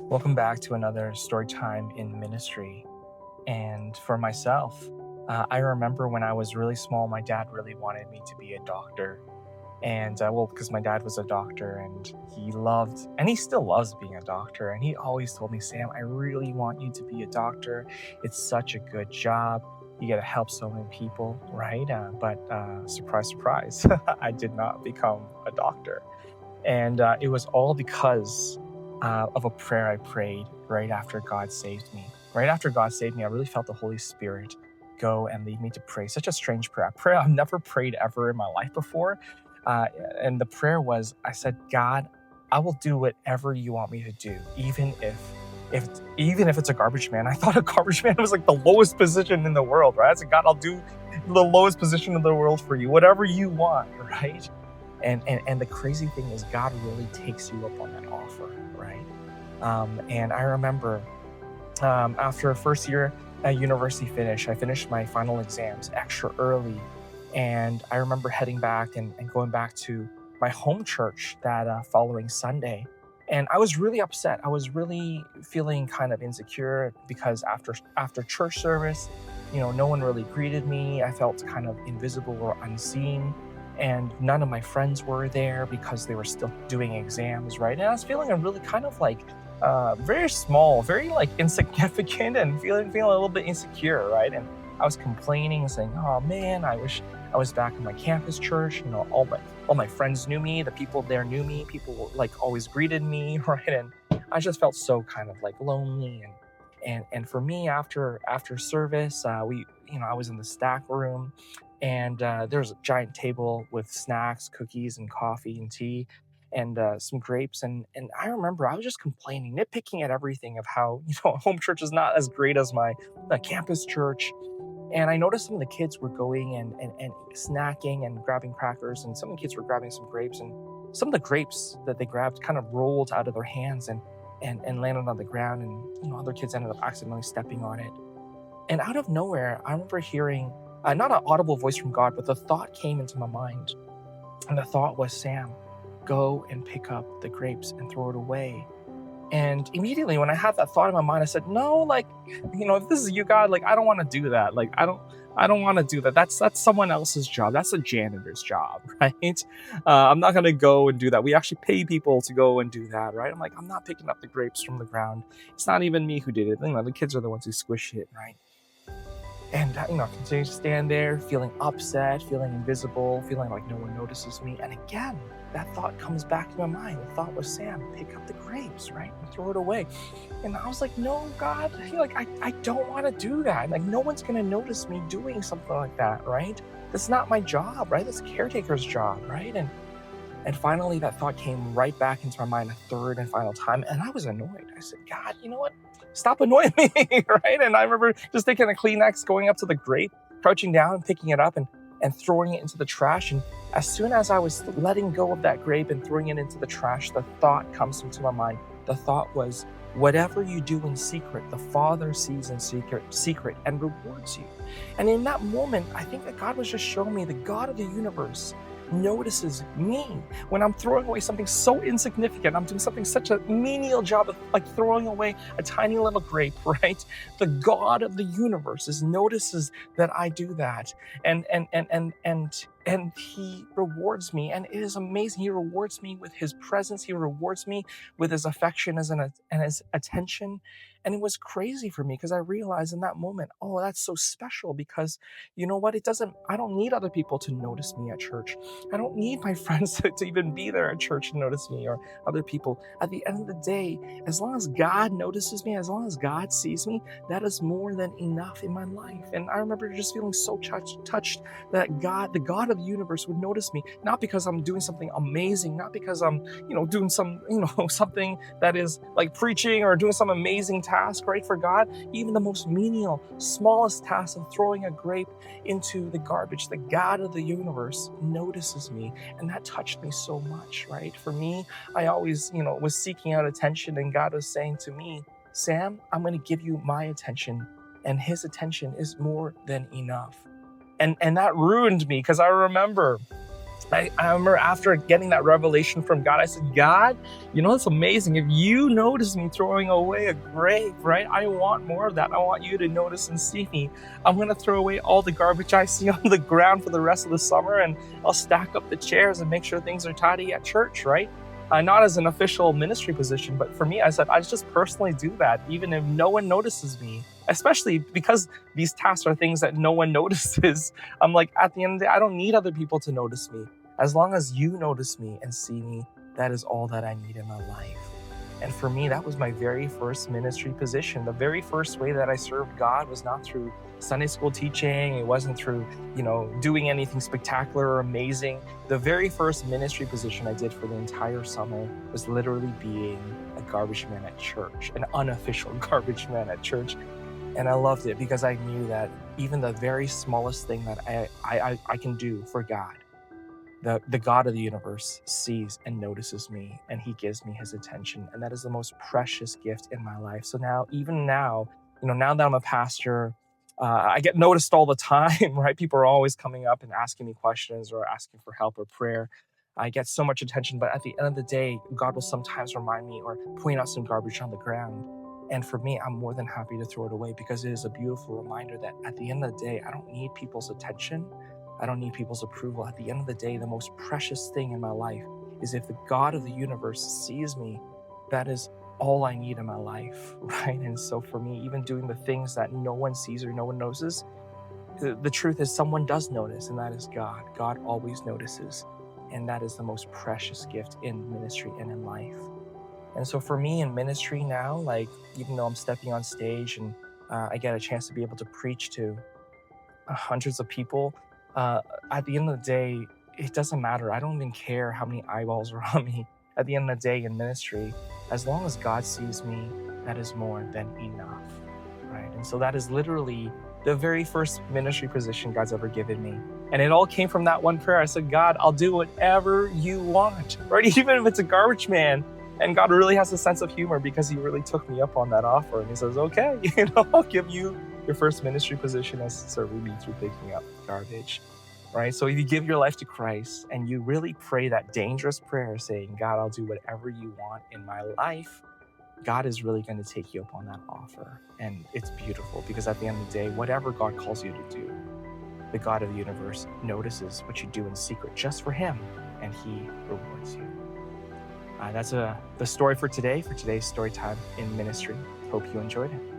Welcome back to another story time in ministry. And for myself, I remember when I was really small, my dad really wanted me to be a doctor. And because my dad was a doctor and he loved, and he still loves being a doctor. And he always told me, Sam, I really want you to be a doctor. It's such a good job. You get to help so many people, right? But surprise, surprise, I did not become a doctor. And it was all because of a prayer I prayed right after God saved me. Right after God saved me, I really felt the Holy Spirit go and lead me to pray. Such a strange prayer. A prayer I've never prayed ever in my life before. Uh, and the prayer was, I said, God, I will do whatever you want me to do, even if it's a garbage man. I thought a garbage man was like the lowest position in the world, right? I said, God, I'll do the lowest position in the world for you, whatever you want, right? And the crazy thing is God really takes you up on that offer, right? And I remember after a first year at university I finished my final exams extra early. And I remember heading back and going back to my home church that following Sunday. And I was really upset. I was really feeling kind of insecure because after church service, no one really greeted me. I felt kind of invisible or unseen. And none of my friends were there because they were still doing exams, right? And I was feeling a really kind of like very small, very like insignificant, and feeling a little bit insecure, right? And I was complaining, saying, "Oh man, I wish I was back in my campus church. All my friends knew me. The people there knew me. People like always greeted me, right?" And I just felt so kind of like lonely. And for me, after service, I was in the stack room, and there's a giant table with snacks, cookies, and coffee and tea and some grapes. And I remember I was just complaining, nitpicking at everything of how home church is not as great as my campus church. And I noticed some of the kids were going and snacking and grabbing crackers, and some of the kids were grabbing some grapes, and some of the grapes that they grabbed kind of rolled out of their hands and landed on the ground, and other kids ended up accidentally stepping on it. And out of nowhere, I remember hearing not an audible voice from God, but the thought came into my mind. And the thought was, Sam, go and pick up the grapes and throw it away. And immediately when I had that thought in my mind, I said, no, like, if this is you, God, like, I don't want to do that. Like, I don't want to do that. That's someone else's job. That's a janitor's job, right? I'm not going to go and do that. We actually pay people to go and do that, right? I'm like, I'm not picking up the grapes from the ground. It's not even me who did it. The kids are the ones who squish it, right? And continue to stand there, feeling upset, feeling invisible, feeling like no one notices me. And again, that thought comes back to my mind. The thought was, Sam, pick up the grapes, right? And throw it away. And I was like, no, God, I don't want to do that. Like, no one's going to notice me doing something like that, right? That's not my job, right? That's a caretaker's job, right? And finally, that thought came right back into my mind a third and final time. And I was annoyed. I said, God, you know what? Stop annoying me, right? And I remember just taking a Kleenex, going up to the grape, crouching down, picking it up, and throwing it into the trash. And as soon as I was letting go of that grape and throwing it into the trash, the thought comes into my mind. The thought was, whatever you do in secret, the Father sees in secret and rewards you. And in that moment, I think that God was just showing me the God of the universe notices me when I'm throwing away something so insignificant. I'm doing something such a menial job of like throwing away a tiny little grape, right? The God of the universe notices that I do that, and he rewards me, and it is amazing. He rewards me with his presence. He rewards me with his affection and his attention. And it was crazy for me because I realized in that moment, oh, that's so special, because you know what? I don't need other people to notice me at church. I don't need my friends to even be there at church to notice me, or other people. At the end of the day, as long as God notices me, as long as God sees me, that is more than enough in my life. And I remember just feeling so touched that God, the God of the universe, would notice me, not because I'm doing something amazing, not because I'm, doing some, something that is like preaching or doing some amazing task, right? For God, even the most menial, smallest task of throwing a grape into the garbage, the God of the universe notices me. And that touched me so much, right? For me, I always, was seeking out attention, and God was saying to me, Sam, I'm going to give you my attention, and his attention is more than enough. And that ruined me, because I remember I remember after getting that revelation from God, I said, God, you know, it's amazing. If you notice me throwing away a grape, right? I want more of that. I want you to notice and see me. I'm going to throw away all the garbage I see on the ground for the rest of the summer, and I'll stack up the chairs and make sure things are tidy at church, right? Not as an official ministry position, but for me, I said, I just personally do that, even if no one notices me, especially because these tasks are things that no one notices. I'm like, at the end of the day, I don't need other people to notice me. As long as you notice me and see me, that is all that I need in my life. And for me, that was my very first ministry position. The very first way that I served God was not through Sunday school teaching. It wasn't through, doing anything spectacular or amazing. The very first ministry position I did for the entire summer was literally being a garbage man at church, an unofficial garbage man at church. And I loved it because I knew that even the very smallest thing that I can do for God, the God of the universe sees and notices me, and he gives me his attention. And that is the most precious gift in my life. So now, even now, now that I'm a pastor, I get noticed all the time, right? People are always coming up and asking me questions or asking for help or prayer. I get so much attention, but at the end of the day, God will sometimes remind me or point out some garbage on the ground. And for me, I'm more than happy to throw it away because it is a beautiful reminder that at the end of the day, I don't need people's attention. I don't need people's approval. At the end of the day, the most precious thing in my life is if the God of the universe sees me, that is all I need in my life, right? And so for me, even doing the things that no one sees or no one notices, the truth is someone does notice, and that is God. God always notices, and that is the most precious gift in ministry and in life. And so for me in ministry now, like, even though I'm stepping on stage and I get a chance to be able to preach to hundreds of people, uh, at the end of the day, it doesn't matter. I don't even care how many eyeballs are on me. At the end of the day in ministry, as long as God sees me, that is more than enough, right? And so that is literally the very first ministry position God's ever given me. And it all came from that one prayer. I said, God, I'll do whatever you want, right? Even if it's a garbage man. And God really has a sense of humor because he really took me up on that offer. And he says, okay, I'll give you your first ministry position as serving me through picking up garbage, right? So if you give your life to Christ and you really pray that dangerous prayer saying, God, I'll do whatever you want in my life, God is really going to take you up on that offer. And it's beautiful because at the end of the day, whatever God calls you to do, the God of the universe notices what you do in secret just for him, and he rewards you. That's the story for today, for today's story time in ministry. Hope you enjoyed it.